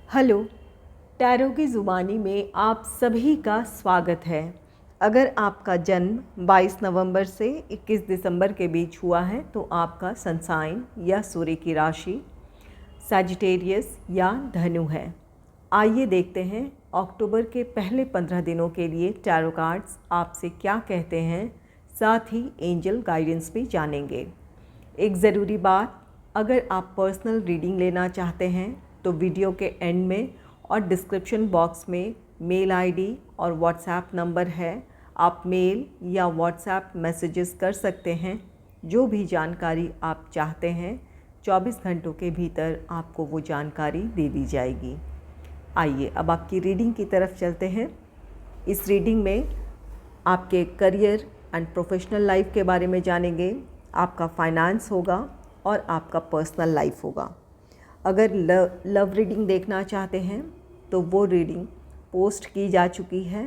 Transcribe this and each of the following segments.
Hello. Tarot की ज़ुबानी में आप सभी का स्वागत है। अगर आपका जन्म 22 नवंबर से 21 दिसंबर के बीच हुआ है तो आपका सन साइन या सूर्य की राशि सैजिटेरियस या धनु है। आइए देखते हैं अक्टूबर के पहले 15 दिनों के लिए टैरो कार्ड्स आपसे क्या कहते हैं, साथ ही एंजल गाइडेंस भी जानेंगे। एक ज़रूरी बात, अगर आप पर्सनल रीडिंग लेना चाहते हैं तो वीडियो के एंड में और डिस्क्रिप्शन बॉक्स में मेल आईडी और व्हाट्सएप नंबर है। आप मेल या व्हाट्सएप मैसेजेस कर सकते हैं। जो भी जानकारी आप चाहते हैं 24 घंटों के भीतर आपको वो जानकारी दे दी जाएगी। आइए अब आपकी रीडिंग की तरफ चलते हैं। इस रीडिंग में आपके करियर एंड प्रोफेशनल लाइफ के बारे में जानेंगे, आपका फाइनेंस होगा और आपका पर्सनल लाइफ होगा। अगर लव रीडिंग देखना चाहते हैं तो वो रीडिंग पोस्ट की जा चुकी है।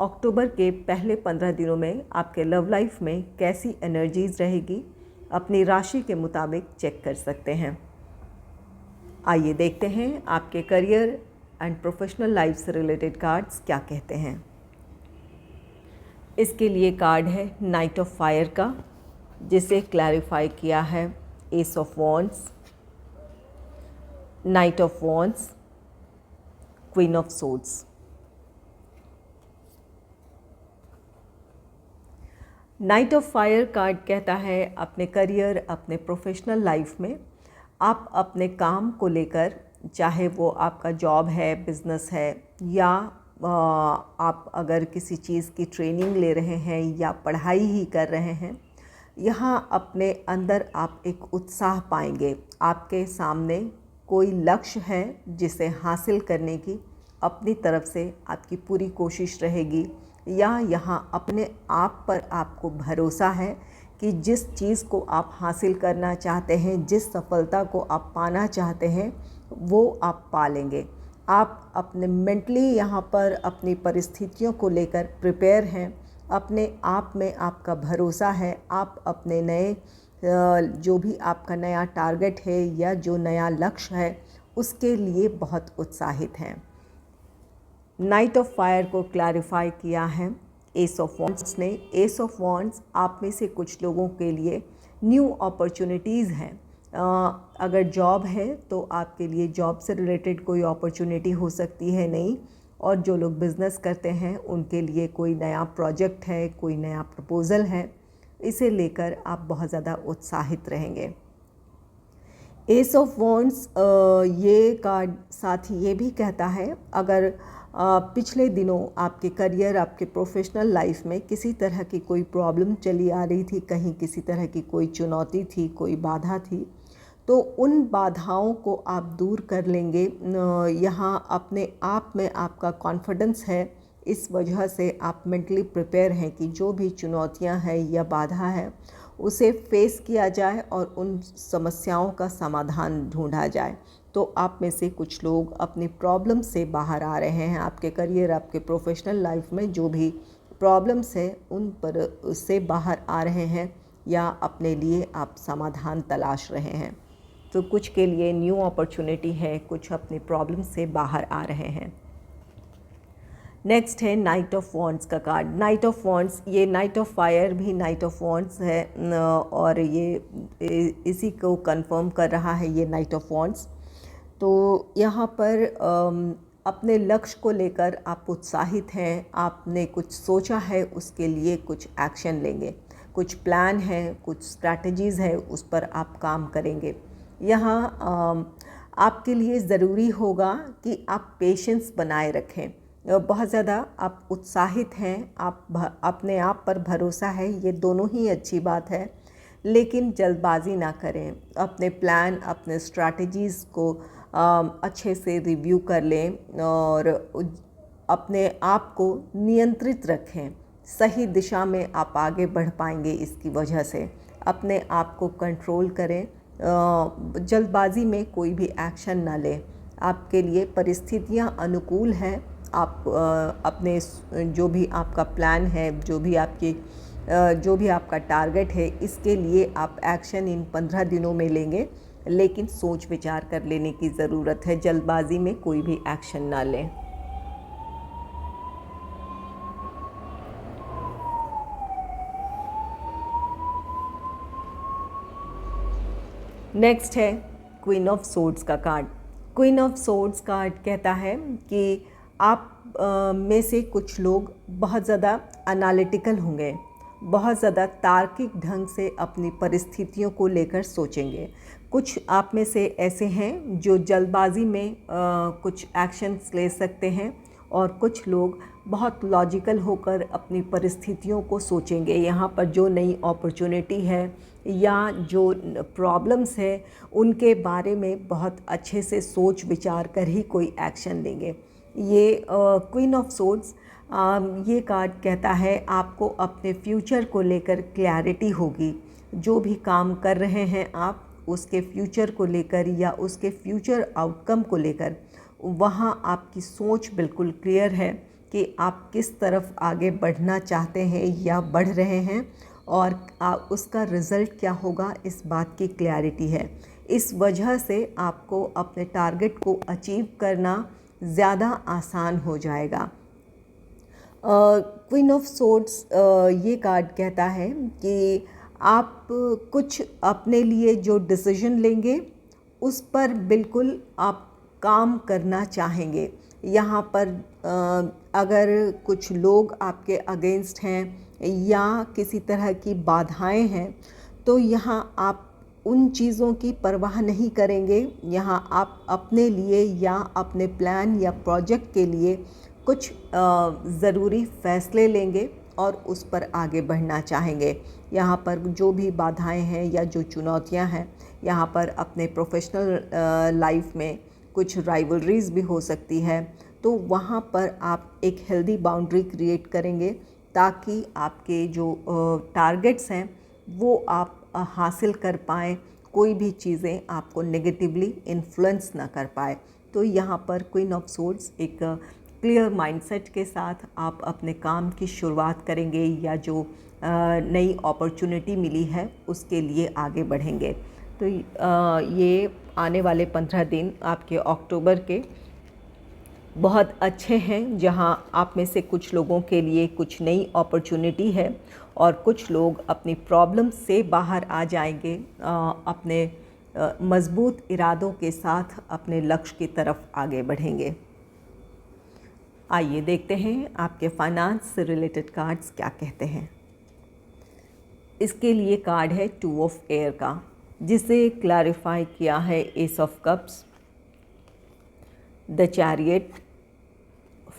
अक्टूबर के पहले 15 दिनों में आपके लव लाइफ में कैसी एनर्जीज़ रहेगी, अपनी राशि के मुताबिक चेक कर सकते हैं। आइए देखते हैं आपके करियर एंड प्रोफेशनल लाइफ से रिलेटेड कार्ड्स क्या कहते हैं। इसके लिए कार्ड है नाइट ऑफ फायर का, जिसे क्लैरिफाई किया है S of wands, night of wands, queen of swords. Night of fire card कहता है अपने करियर, अपने प्रोफेशनल लाइफ में आप अपने काम को लेकर, चाहे वो आपका जॉब है, बिजनेस है, या आप अगर किसी चीज़ की ट्रेनिंग ले रहे हैं या पढ़ाई ही कर रहे हैं, यहाँ अपने अंदर आप एक उत्साह पाएंगे। आपके सामने कोई लक्ष्य है जिसे हासिल करने की अपनी तरफ से आपकी पूरी कोशिश रहेगी, या यहाँ अपने आप पर आपको भरोसा है कि जिस चीज़ को आप हासिल करना चाहते हैं, जिस सफलता को आप पाना चाहते हैं, वो आप पा लेंगे। आप अपने मेंटली यहाँ पर अपनी परिस्थितियों को लेकर प्रिपेयर हैं, अपने आप में आपका भरोसा है। आप अपने नए जो भी आपका नया टारगेट है या जो नया लक्ष्य है उसके लिए बहुत उत्साहित हैं। नाइट ऑफ फायर को क्लैरिफाई किया है एस ऑफ वॉन्ड्स ने। एस ऑफ वॉन्ड्स आप में से कुछ लोगों के लिए न्यू अपॉर्चुनिटीज़ हैं। अगर जॉब है तो आपके लिए जॉब से रिलेटेड कोई अपॉर्चुनिटी हो सकती है नई, और जो लोग बिज़नेस करते हैं उनके लिए कोई नया प्रोजेक्ट है, कोई नया प्रपोज़ल है, इसे लेकर आप बहुत ज़्यादा उत्साहित रहेंगे। एस ऑफ वॉन्ड्स ये कार्ड साथ ही ये भी कहता है, अगर पिछले दिनों आपके करियर, आपके प्रोफेशनल लाइफ में किसी तरह की कोई प्रॉब्लम चली आ रही थी, कहीं किसी तरह की कोई चुनौती थी, कोई बाधा थी, तो उन बाधाओं को आप दूर कर लेंगे। यहाँ अपने आप में आपका कॉन्फिडेंस है, इस वजह से आप मेंटली प्रिपेयर हैं कि जो भी चुनौतियाँ हैं या बाधा है उसे फेस किया जाए और उन समस्याओं का समाधान ढूंढा जाए। तो आप में से कुछ लोग अपनी प्रॉब्लम से बाहर आ रहे हैं। आपके करियर, आपके प्रोफेशनल लाइफ में जो भी प्रॉब्लम्स है उन पर से बाहर आ रहे हैं, या अपने लिए आप समाधान तलाश रहे हैं। तो कुछ के लिए न्यू अपॉर्चुनिटी है, कुछ अपनी प्रॉब्लम से बाहर आ रहे हैं। नेक्स्ट है नाइट ऑफ वॉन्ड्स का कार्ड। नाइट ऑफ वॉन्ड्स, ये नाइट ऑफ फायर भी नाइट ऑफ वॉन्ड्स है, और ये इसी को कंफर्म कर रहा है ये नाइट ऑफ वॉन्ड्स। तो यहाँ पर अपने लक्ष्य को लेकर आप उत्साहित हैं, आपने कुछ सोचा है, उसके लिए कुछ एक्शन लेंगे, कुछ प्लान है, कुछ स्ट्रैटेजीज़ है, उस पर आप काम करेंगे। यहाँ आपके लिए ज़रूरी होगा कि आप पेशेंस बनाए रखें। बहुत ज़्यादा आप उत्साहित हैं, आप अपने आप पर भरोसा है, ये दोनों ही अच्छी बात है, लेकिन जल्दबाजी ना करें। अपने प्लान, अपने स्ट्रैटेजीज़ को अच्छे से रिव्यू कर लें और अपने आप को नियंत्रित रखें। सही दिशा में आप आगे बढ़ पाएंगे। इसकी वजह से अपने आप को कंट्रोल करें, जल्दबाजी में कोई भी एक्शन ना लें। आपके लिए परिस्थितियां अनुकूल हैं। आप अपने जो भी आपका प्लान है, जो भी आपका टारगेट है, इसके लिए आप एक्शन इन 15 दिनों में लेंगे लेकिन सोच विचार कर लेने की ज़रूरत है, जल्दबाजी में कोई भी एक्शन ना लें। नेक्स्ट है क्वीन ऑफ सोर्ड्स का card. Queen of swords card कहता है कि आप में से कुछ लोग बहुत ज़्यादा एनालिटिकल होंगे, बहुत ज़्यादा तार्किक ढंग से अपनी परिस्थितियों को लेकर सोचेंगे। कुछ आप में से ऐसे हैं जो जल्दबाजी में कुछ एक्शंस ले सकते हैं, और कुछ लोग बहुत लॉजिकल होकर अपनी परिस्थितियों को सोचेंगे। यहाँ पर जो नई अपॉर्चुनिटी है या जो प्रॉब्लम्स है उनके बारे में बहुत अच्छे से सोच विचार कर ही कोई एक्शन लेंगे। ये क्वीन ऑफ सोर्ड्स ये कार्ड कहता है आपको अपने फ्यूचर को लेकर क्लैरिटी होगी। जो भी काम कर रहे हैं आप, उसके फ्यूचर को लेकर या उसके फ्यूचर आउटकम को लेकर वहाँ आपकी सोच बिल्कुल क्लियर है कि आप किस तरफ आगे बढ़ना चाहते हैं या बढ़ रहे हैं, और उसका रिज़ल्ट क्या होगा इस बात की क्लैरिटी है। इस वजह से आपको अपने टारगेट को अचीव करना ज़्यादा आसान हो जाएगा। क्वीन ऑफ सोर्ड्स ये कार्ड कहता है कि आप कुछ अपने लिए जो डिसीजन लेंगे उस पर बिल्कुल आप काम करना चाहेंगे। यहाँ पर अगर कुछ लोग आपके अगेंस्ट हैं या किसी तरह की बाधाएं हैं, तो यहाँ आप उन चीज़ों की परवाह नहीं करेंगे। यहाँ आप अपने लिए या अपने प्लान या प्रोजेक्ट के लिए कुछ ज़रूरी फ़ैसले लेंगे और उस पर आगे बढ़ना चाहेंगे। यहाँ पर जो भी बाधाएं हैं या जो चुनौतियाँ हैं, यहाँ पर अपने प्रोफेशनल लाइफ में कुछ राइवलरीज़ भी हो सकती है, तो वहाँ पर आप एक हेल्दी बाउंड्री क्रिएट करेंगे ताकि आपके जो टारगेट्स हैं वो आप हासिल कर पाएँ, कोई भी चीज़ें आपको नेगेटिवली इन्फ्लुएंस ना कर पाए। तो यहाँ पर क्वीन ऑफ सोर्ड्स एक क्लियर माइंडसेट के साथ आप अपने काम की शुरुआत करेंगे या जो नई अपॉर्चुनिटी मिली है उसके लिए आगे बढ़ेंगे। तो ये आने वाले 15 दिन आपके अक्टूबर के बहुत अच्छे हैं, जहां आप में से कुछ लोगों के लिए कुछ नई अपॉर्चुनिटी है और कुछ लोग अपनी प्रॉब्लम से बाहर आ जाएंगे, अपने मज़बूत इरादों के साथ अपने लक्ष्य की तरफ आगे बढ़ेंगे। आइए देखते हैं आपके फाइनेंस से रिलेटेड कार्ड्स क्या कहते हैं। इसके लिए कार्ड है 2 ऑफ एयर का, जिसे क्लैरिफाई किया है S of cups, the chariot,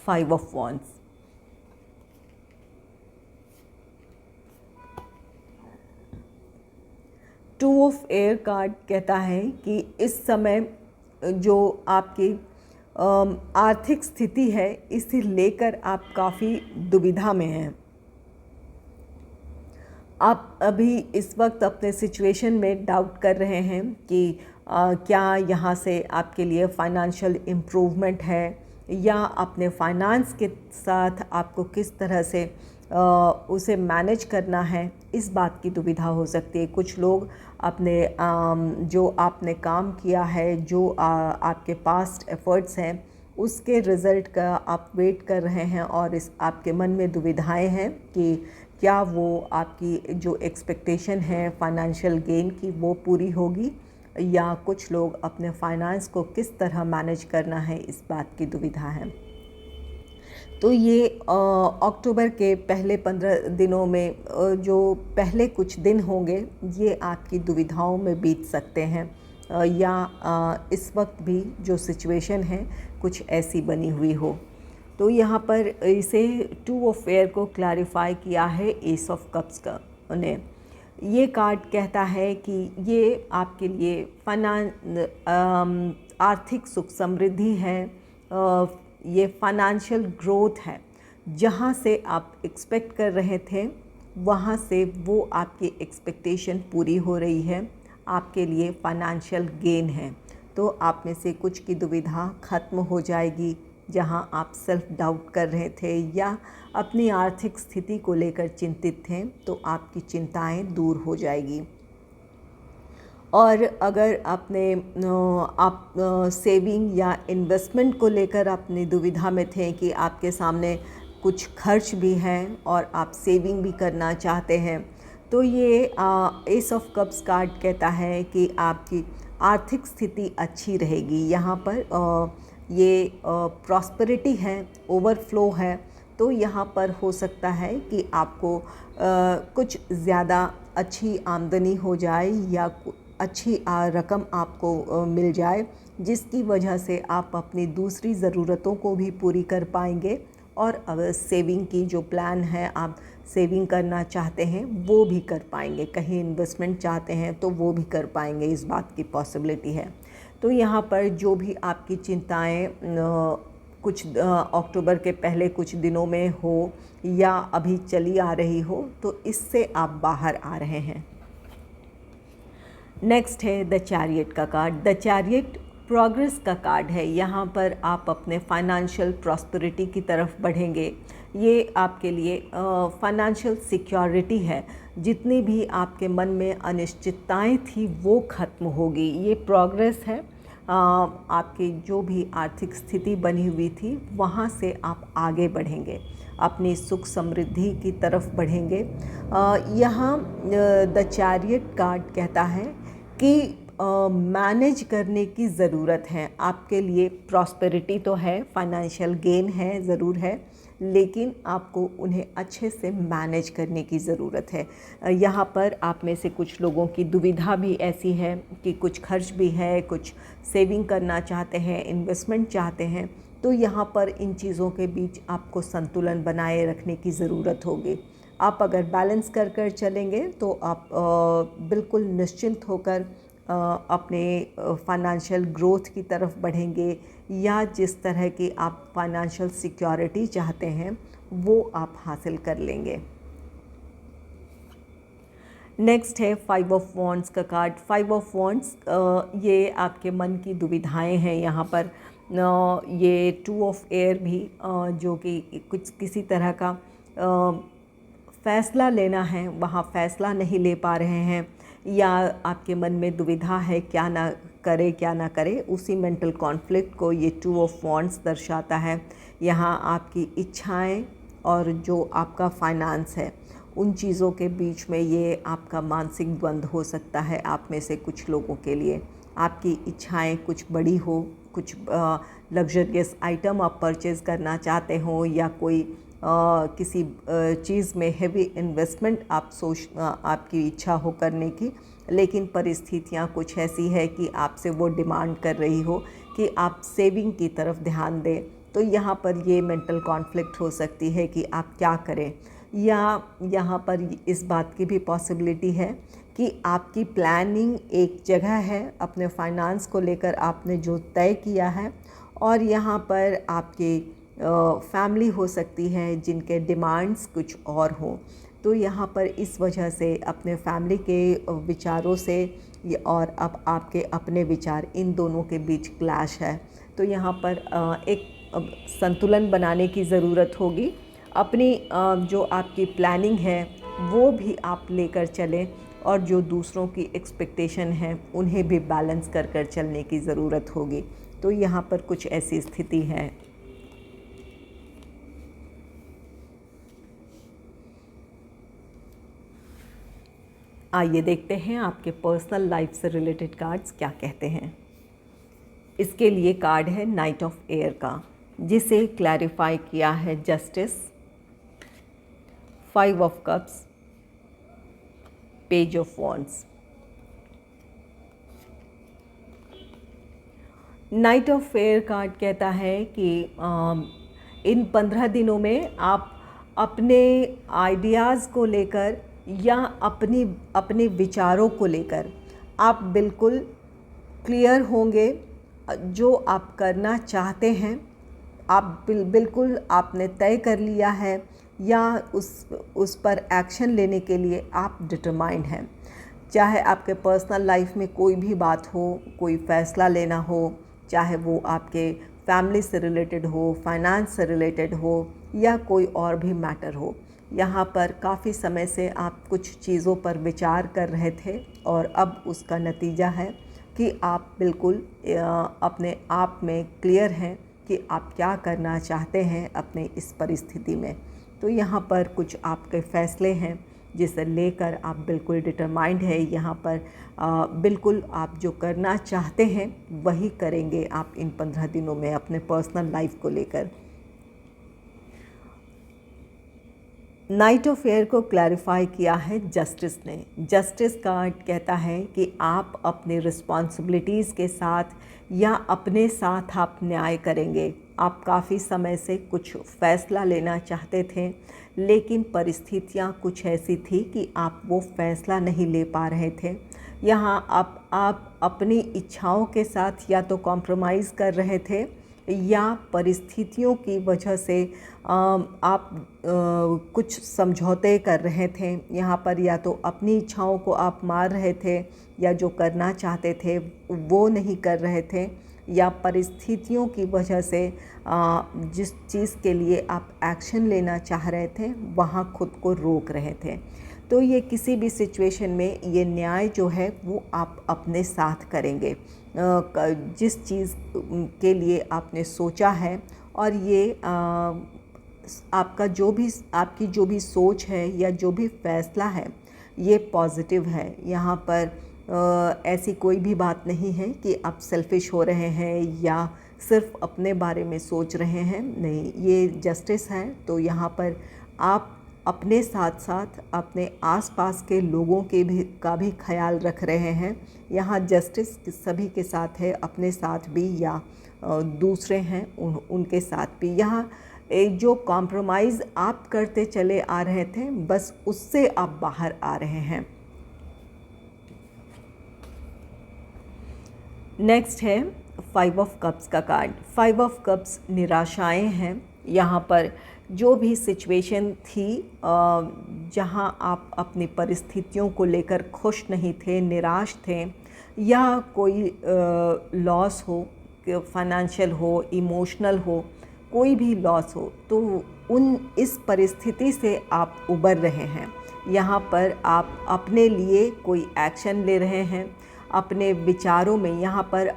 5 of wands. Two of air card कहता है कि इस समय जो आपकी आर्थिक स्थिति है इसे लेकर आप काफ़ी दुविधा में हैं। आप अभी इस वक्त अपने सिचुएशन में डाउट कर रहे हैं कि क्या यहाँ से आपके लिए फाइनेंशियल इम्प्रूवमेंट है या अपने फाइनेंस के साथ आपको किस तरह से उसे मैनेज करना है, इस बात की दुविधा हो सकती है। कुछ लोग अपने जो आपने काम किया है, जो आपके पास्ट एफ़र्ट्स हैं, उसके रिज़ल्ट का आप वेट कर रहे हैं और इस आपके मन में दुविधाएं हैं कि क्या वो आपकी जो एक्सपेक्टेशन है फाइनेंशियल गेन की वो पूरी होगी, या कुछ लोग अपने फाइनेंस को किस तरह मैनेज करना है इस बात की दुविधा है। तो ये अक्टूबर के पहले 15 दिनों में जो पहले कुछ दिन होंगे ये आपकी दुविधाओं में बीत सकते हैं, या इस वक्त भी जो सिचुएशन है कुछ ऐसी बनी हुई हो। तो यहाँ पर इसे 2 ऑफ एयर को क्लैरिफाई किया है एस ऑफ कप्स का ने। ये कार्ड कहता है कि ये आपके लिए आर्थिक सुख समृद्धि है, ये फाइनेंशियल ग्रोथ है। जहाँ से आप एक्सपेक्ट कर रहे थे वहाँ से वो आपकी एक्सपेक्टेशन पूरी हो रही है, आपके लिए फाइनेंशियल गेन है। तो आप में से कुछ की दुविधा ख़त्म हो जाएगी, जहाँ आप सेल्फ डाउट कर रहे थे या अपनी आर्थिक स्थिति को लेकर चिंतित थे, तो आपकी चिंताएं दूर हो जाएगी। और अगर आप सेविंग या इन्वेस्टमेंट को लेकर अपनी दुविधा में थे कि आपके सामने कुछ खर्च भी हैं और आप सेविंग भी करना चाहते हैं, तो ये एस ऑफ कप्स कार्ड कहता है कि आपकी आर्थिक स्थिति अच्छी रहेगी। यहाँ पर ये प्रॉस्पेरिटी है, ओवरफ्लो है। तो यहाँ पर हो सकता है कि आपको कुछ ज़्यादा अच्छी आमदनी हो जाए या अच्छी रकम आपको मिल जाए, जिसकी वजह से आप अपनी दूसरी ज़रूरतों को भी पूरी कर पाएंगे। और अब सेविंग की जो प्लान है, आप सेविंग करना चाहते हैं वो भी कर पाएंगे, कहीं इन्वेस्टमेंट चाहते हैं तो वो भी कर पाएंगे, इस बात की पॉसिबिलिटी है। तो यहाँ पर जो भी आपकी चिंताएं कुछ अक्टूबर के पहले कुछ दिनों में हो या अभी चली आ रही हो, तो इससे आप बाहर आ रहे हैं। नेक्स्ट है द चैरियट का कार्ड। द चैरियट प्रोग्रेस का कार्ड है। यहाँ पर आप अपने फाइनेंशियल प्रॉस्पेरिटी की तरफ बढ़ेंगे। ये आपके लिए फाइनेंशियल सिक्योरिटी है। जितनी भी आपके मन में अनिश्चितताएं थी वो ख़त्म होगी। ये प्रोग्रेस है। आपकी जो भी आर्थिक स्थिति बनी हुई थी वहाँ से आप आगे बढ़ेंगे, अपनी सुख समृद्धि की तरफ बढ़ेंगे। यहाँ द चैरियट कार्ड कहता है कि मैनेज करने की ज़रूरत है। आपके लिए प्रॉस्पेरिटी तो है, फाइनेंशियल गेन है, ज़रूर है, लेकिन आपको उन्हें अच्छे से मैनेज करने की ज़रूरत है। यहाँ पर आप में से कुछ लोगों की दुविधा भी ऐसी है कि कुछ खर्च भी है, कुछ सेविंग करना चाहते हैं, इन्वेस्टमेंट चाहते हैं। तो यहाँ पर इन चीज़ों के बीच आपको संतुलन बनाए रखने की ज़रूरत होगी। आप अगर बैलेंस कर कर चलेंगे तो आप बिल्कुल निश्चिंत होकर अपने फाइनेंशियल ग्रोथ की तरफ बढ़ेंगे, या जिस तरह की आप फाइनेंशियल सिक्योरिटी चाहते हैं वो आप हासिल कर लेंगे। नेक्स्ट है 5 ऑफ वॉन्ड्स का कार्ड। 5 ऑफ वॉन्ड्स ये आपके मन की दुविधाएं हैं। यहाँ पर ये 2 ऑफ एयर भी जो कि कुछ किसी तरह का फ़ैसला लेना है, वहाँ फ़ैसला नहीं ले पा रहे हैं, या आपके मन में दुविधा है क्या ना करे, उसी मेंटल कॉन्फ्लिक्ट को ये 2 ऑफ वॉन्ड्स दर्शाता है। यहाँ आपकी इच्छाएं और जो आपका फाइनेंस है, उन चीज़ों के बीच में ये आपका मानसिक द्वंद्व हो सकता है। आप में से कुछ लोगों के लिए आपकी इच्छाएं कुछ बड़ी हो, कुछ लग्जरियस आइटम आप परचेज़ करना चाहते हो, या कोई किसी चीज़ में हेवी इन्वेस्टमेंट आपकी इच्छा हो करने की, लेकिन परिस्थितियाँ कुछ ऐसी है कि आपसे वो डिमांड कर रही हो कि आप सेविंग की तरफ ध्यान दें। तो यहाँ पर ये मेंटल कॉन्फ्लिक्ट हो सकती है कि आप क्या करें, या यहाँ पर इस बात की भी पॉसिबिलिटी है कि आपकी प्लानिंग एक जगह है, अपने फाइनेंस को लेकर आपने जो तय किया है, और यहाँ पर आपकी फैमिली हो सकती है जिनके डिमांड्स कुछ और हों। तो यहाँ पर इस वजह से अपने फैमिली के विचारों से और अब आपके अपने विचार, इन दोनों के बीच क्लैश है। तो यहाँ पर एक संतुलन बनाने की ज़रूरत होगी। अपनी जो आपकी प्लानिंग है वो भी आप लेकर चलें, और जो दूसरों की एक्सपेक्टेशन है उन्हें भी बैलेंस कर कर चलने की ज़रूरत होगी। तो यहाँ पर कुछ ऐसी स्थिति है। आइए देखते हैं आपके पर्सनल लाइफ से रिलेटेड कार्ड्स क्या कहते हैं। इसके लिए कार्ड है नाइट ऑफ एयर का, जिसे क्लैरिफाई किया है justice, 5 of cups, page of wands. Night of air card कहता है कि इन 15 दिनों में आप अपने आइडियाज़ को लेकर या अपने विचारों को लेकर आप बिल्कुल क्लियर होंगे। जो आप करना चाहते हैं आप बिल्कुल आपने तय कर लिया है, या उस पर एक्शन लेने के लिए आप डिटरमाइंड हैं। चाहे आपके पर्सनल लाइफ में कोई भी बात हो, कोई फ़ैसला लेना हो, चाहे वो आपके फैमिली से रिलेटेड हो, फाइनेंस से रिलेटेड हो, या कोई और भी मैटर हो, यहाँ पर काफ़ी समय से आप कुछ चीज़ों पर विचार कर रहे थे और अब उसका नतीजा है कि आप बिल्कुल अपने आप में क्लियर हैं कि आप क्या करना चाहते हैं अपने इस परिस्थिति में। तो यहाँ पर कुछ आपके फ़ैसले हैं जिसे लेकर आप बिल्कुल डिटरमाइंड है। यहाँ पर बिल्कुल आप जो करना चाहते हैं वही करेंगे आप इन 15 दिनों में अपने पर्सनल लाइफ को लेकर। नाइट ऑफ एयर को क्लैरिफाई किया है जस्टिस ने। जस्टिस कार्ड कहता है कि आप अपनी रिस्पॉन्सिबिलिटीज़ के साथ या अपने साथ आप न्याय करेंगे। आप काफ़ी समय से कुछ फ़ैसला लेना चाहते थे, लेकिन परिस्थितियाँ कुछ ऐसी थी कि आप वो फ़ैसला नहीं ले पा रहे थे। यहाँ आप अपनी इच्छाओं के साथ या तो कॉम्प्रोमाइज़ कर रहे थे या परिस्थितियों की वजह से आप कुछ समझौते कर रहे थे। यहाँ पर या तो अपनी इच्छाओं को आप मार रहे थे या जो करना चाहते थे वो नहीं कर रहे थे, या परिस्थितियों की वजह से जिस चीज़ के लिए आप एक्शन लेना चाह रहे थे वहाँ खुद को रोक रहे थे। तो ये किसी भी सिचुएशन में ये न्याय जो है वो आप अपने साथ करेंगे, जिस चीज़ के लिए आपने सोचा है। और ये आपकी जो भी सोच है या जो भी फ़ैसला है ये पॉजिटिव है। यहाँ पर ऐसी कोई भी बात नहीं है कि आप सेल्फिश हो रहे हैं या सिर्फ अपने बारे में सोच रहे हैं, नहीं, ये जस्टिस है। तो यहाँ पर आप अपने साथ साथ अपने आसपास के लोगों का भी ख्याल रख रहे हैं। यहाँ जस्टिस सभी के साथ है, अपने साथ भी या दूसरे हैं उनके साथ भी। यहाँ जो कॉम्प्रोमाइज़ आप करते चले आ रहे थे बस उससे आप बाहर आ रहे हैं। नेक्स्ट है 5 ऑफ कप्स का कार्ड। 5 ऑफ कप्स निराशाएं हैं। यहाँ पर जो भी सिचुएशन थी जहाँ आप अपनी परिस्थितियों को लेकर खुश नहीं थे, निराश थे, या कोई लॉस हो, फाइनेंशियल हो, इमोशनल हो, कोई भी लॉस हो, तो इस परिस्थिति से आप उबर रहे हैं। यहाँ पर आप अपने लिए कोई एक्शन ले रहे हैं अपने विचारों में। यहाँ पर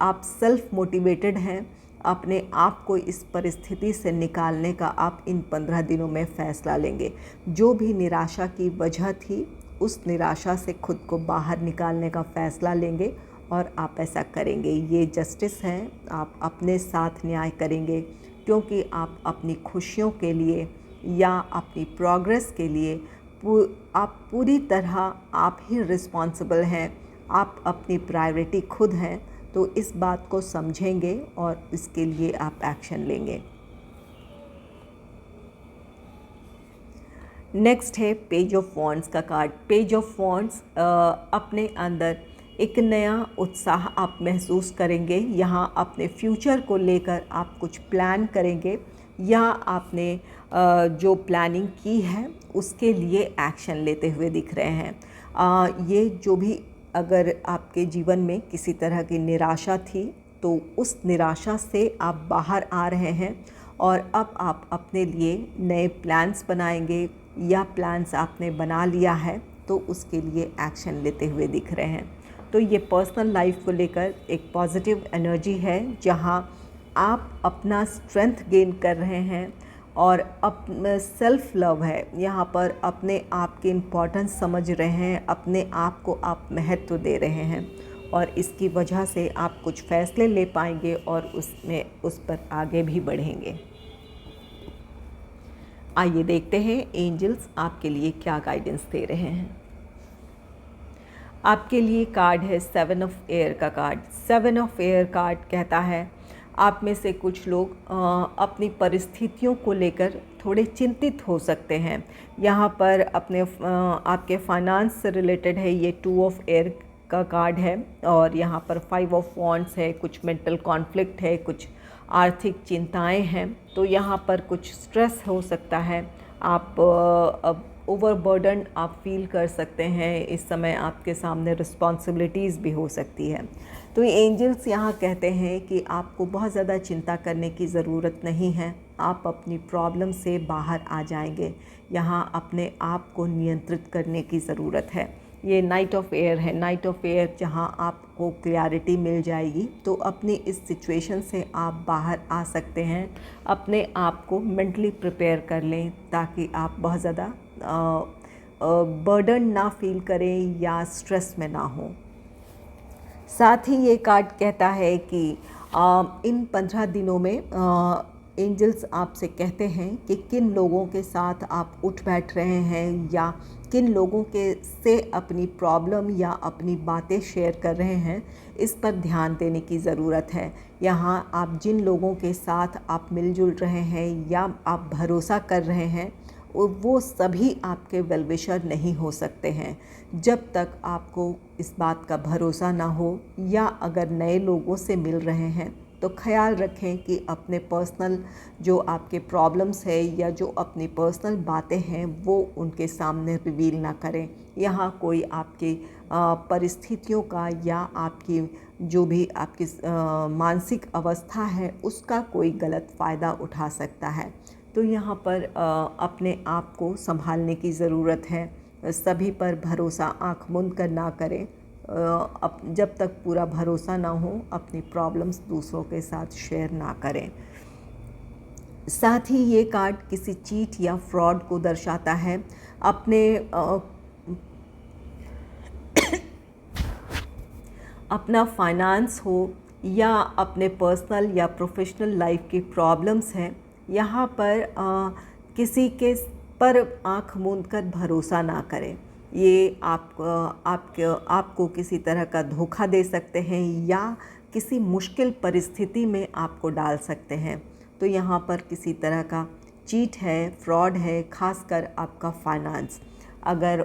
आप सेल्फ मोटिवेटेड हैं, अपने आप को इस परिस्थिति से निकालने का आप इन 15 दिनों में फ़ैसला लेंगे। जो भी निराशा की वजह थी उस निराशा से खुद को बाहर निकालने का फ़ैसला लेंगे और आप ऐसा करेंगे। ये जस्टिस है, आप अपने साथ न्याय करेंगे क्योंकि आप अपनी खुशियों के लिए या अपनी प्रोग्रेस के लिए आप पूरी तरह आप ही रिस्पॉन्सिबल हैं। आप अपनी प्रायोरिटी खुद हैं, तो इस बात को समझेंगे और इसके लिए आप एक्शन लेंगे। नेक्स्ट है पेज ऑफ वॉन्ड्स का कार्ड। पेज ऑफ वॉन्ड्स अपने अंदर एक नया उत्साह आप महसूस करेंगे। यहाँ अपने फ्यूचर को लेकर आप कुछ प्लान करेंगे या आपने जो प्लानिंग की है उसके लिए एक्शन लेते हुए दिख रहे हैं। ये जो भी अगर आपके जीवन में किसी तरह की निराशा थी तो उस निराशा से आप बाहर आ रहे हैं और अब आप अपने लिए नए प्लान्स बनाएंगे या प्लान्स आपने बना लिया है तो उसके लिए एक्शन लेते हुए दिख रहे हैं। तो ये पर्सनल लाइफ को लेकर एक पॉजिटिव एनर्जी है जहाँ आप अपना स्ट्रेंथ गेन कर रहे हैं और सेल्फ लव है। यहाँ पर अपने आप की इम्पोर्टेंस समझ रहे हैं, अपने आप को आप महत्व दे रहे हैं और इसकी वजह से आप कुछ फैसले ले पाएंगे और उस पर आगे भी बढ़ेंगे। आइए देखते हैं एंजल्स आपके लिए क्या गाइडेंस दे रहे हैं। आपके लिए कार्ड है 7 ऑफ एयर का कार्ड। 7 ऑफ एयर कार्ड कहता है आप में से कुछ लोग अपनी परिस्थितियों को लेकर थोड़े चिंतित हो सकते हैं। यहाँ पर आपके फाइनेंस से रिलेटेड है, ये 2 ऑफ एयर का कार्ड है और यहाँ पर 5 ऑफ वॉन्ड्स है। कुछ मेंटल कॉन्फ्लिक्ट है, कुछ आर्थिक चिंताएं हैं, तो यहाँ पर कुछ स्ट्रेस हो सकता है। आप ओवरबर्डन आप फील कर सकते हैं। इस समय आपके सामने रिस्पॉन्सिबिलिटीज़ भी हो सकती है। तो एंजल्स यहाँ कहते हैं कि आपको बहुत ज़्यादा चिंता करने की ज़रूरत नहीं है, आप अपनी प्रॉब्लम से बाहर आ जाएंगे। यहाँ अपने आप को नियंत्रित करने की ज़रूरत है। ये नाइट ऑफ एयर है, नाइट ऑफ एयर जहाँ आपको क्लैरिटी मिल जाएगी, तो अपनी इस सिचुएशन से आप बाहर आ सकते हैं। अपने आप को मेंटली प्रिपेयर कर लें ताकि आप बहुत ज़्यादा बर्डन ना फील करें या स्ट्रेस में ना हो। साथ ही ये कार्ड कहता है कि इन 15 दिनों में एंजल्स आपसे कहते हैं कि किन लोगों के साथ आप उठ बैठ रहे हैं या किन लोगों के से अपनी प्रॉब्लम या अपनी बातें शेयर कर रहे हैं, इस पर ध्यान देने की ज़रूरत है। यहाँ आप जिन लोगों के साथ आप मिलजुल रहे हैं या आप भरोसा कर रहे हैं, वो सभी आपके वेल विशर नहीं हो सकते हैं। जब तक आपको इस बात का भरोसा ना हो या अगर नए लोगों से मिल रहे हैं तो ख्याल रखें कि अपने पर्सनल जो आपके प्रॉब्लम्स है या जो अपनी पर्सनल बातें हैं वो उनके सामने रिवील ना करें। यहाँ कोई आपकी परिस्थितियों का या आपकी जो भी आपकी मानसिक अवस्था है उसका कोई गलत फ़ायदा उठा सकता है। तो यहाँ पर अपने आप को संभालने की ज़रूरत है। सभी पर भरोसा आँख मूंद कर ना करें। जब तक पूरा भरोसा ना हो अपनी प्रॉब्लम्स दूसरों के साथ शेयर ना करें। साथ ही ये कार्ड किसी चीट या फ्रॉड को दर्शाता है। अपना फाइनेंस हो या अपने पर्सनल या प्रोफेशनल लाइफ की प्रॉब्लम्स हैं, यहाँ पर किसी के पर आँख मूंद कर भरोसा ना करें। ये आपको किसी तरह का धोखा दे सकते हैं या किसी मुश्किल परिस्थिति में आपको डाल सकते हैं। तो यहाँ पर किसी तरह का चीट है, फ्रॉड है, खासकर आपका फाइनेंस। अगर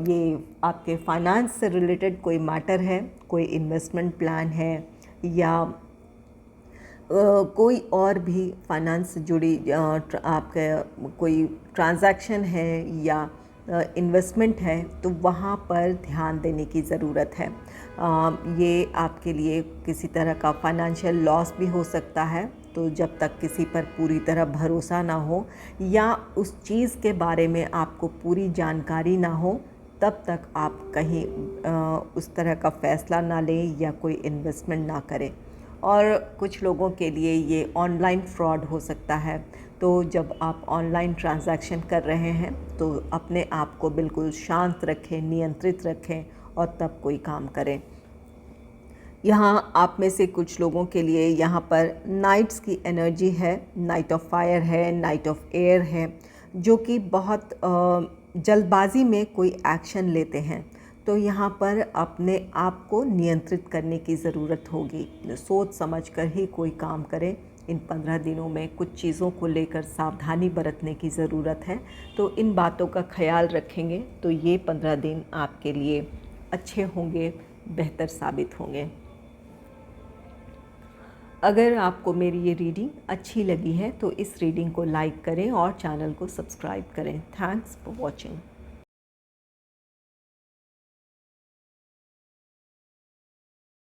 ये आपके फाइनेंस से रिलेटेड कोई मैटर है, कोई इन्वेस्टमेंट प्लान है या कोई और भी फाइनेंस से जुड़ी आपका कोई ट्रांजैक्शन है या इन्वेस्टमेंट है, तो वहाँ पर ध्यान देने की ज़रूरत है। ये आपके लिए किसी तरह का फाइनेंशियल लॉस भी हो सकता है। तो जब तक किसी पर पूरी तरह भरोसा ना हो या उस चीज़ के बारे में आपको पूरी जानकारी ना हो, तब तक आप कहीं उस तरह का फ़ैसला ना लें या कोई इन्वेस्टमेंट ना करें। और कुछ लोगों के लिए ये ऑनलाइन फ्रॉड हो सकता है। तो जब आप ऑनलाइन ट्रांजैक्शन कर रहे हैं तो अपने आप को बिल्कुल शांत रखें, नियंत्रित रखें और तब कोई काम करें। यहाँ आप में से कुछ लोगों के लिए यहाँ पर नाइट्स की एनर्जी है, नाइट ऑफ फायर है, नाइट ऑफ एयर है, जो कि बहुत जल्दबाजी में कोई एक्शन लेते हैं। तो यहाँ पर अपने आप को नियंत्रित करने की ज़रूरत होगी। सोच समझ कर ही कोई काम करें। इन 15 दिनों में कुछ चीज़ों को लेकर सावधानी बरतने की ज़रूरत है। तो इन बातों का ख्याल रखेंगे तो ये 15 दिन आपके लिए अच्छे होंगे, बेहतर साबित होंगे। अगर आपको मेरी ये रीडिंग अच्छी लगी है तो इस रीडिंग को लाइक करें और चैनल को सब्सक्राइब करें। Thanks for watching.